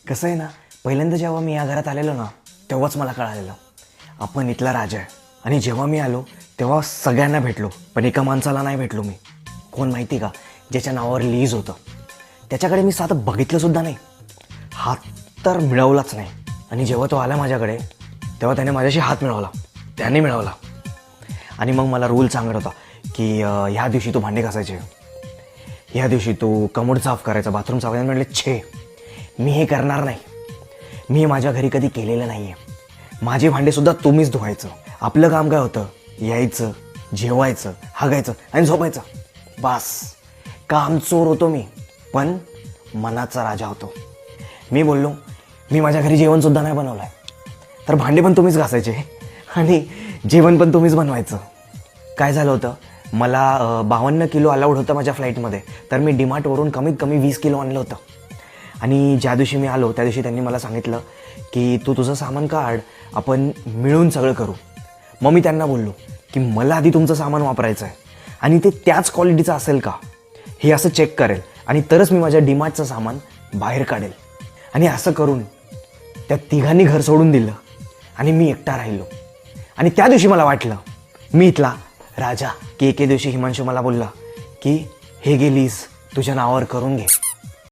कसं आहे ना, पहिल्यांदा जेव्हा मी या घरात आलेलो ना, तेव्हाच मला कळालेलं आपण इथला राजा आहे. आणि जेव्हा मी आलो तेव्हा सगळ्यांना भेटलो, पण एका माणसाला नाही भेटलो मी. कोण माहिती का? ज्याच्या नावावर लीज होतं. त्याच्याकडे मी साधं बघितलंसुद्धा नाही, हात तर मिळवलाच नाही. आणि जेव्हा तो आला माझ्याकडे तेव्हा त्याने माझ्याशी हात मिळवला, त्याने मिळवला. आणि मग मला रूल सांगत होता की ह्या दिवशी तू भांडे घासायचे, ह्या दिवशी तू कमोड साफ करायचा, बाथरूम साफ करायचं. म्हटले छे, मी हे करणार नाही. मी माझ्या घरी कधी केलेलं नाही आहे. माझी भांडेसुद्धा तुम्हीच धुवायचं. आपलं काम काय होतं? यायचं, जेवायचं, हागायचं आणि झोपायचं, बास. काम चोर होतो मी, पण मनाचा राजा होतो. मी बोललो, मी माझ्या घरी जेवणसुद्धा नाही बनवलं आहे, तर भांडे पण तुम्हीच घासायचे आणि जेवण पण तुम्हीच बनवायचं. काय झालं होतं, मला 52 किलो अलाउड होतं माझ्या फ्लाईटमध्ये, तर मी डीमार्टवरून कमीत कमी 20 किलो आणलं होतं. आणि ज्या दिवशी मी आलो त्या दिवशी त्यांनी मला सांगितलं की तू तुझं सामान काढ, आपण मिळून सगळं करू. मग मी त्यांना बोललो की मला आधी तुमचं सामान वापरायचं आहे आणि ते त्याच क्वालिटीचं असेल का हे असं चेक करेल, आणि तरच मी माझ्या डीमार्टचं सामान बाहेर काढेल. आणि असं करून त्या तिघांनी घर सोडून दिलं आणि मी एकटा राहिलो. आणि त्या दिवशी मला वाटलं मी इथला राजा. की एके दिवशी हिमांशू मला बोलला की हे गेलीस, तुझ्या नावावर करून घे.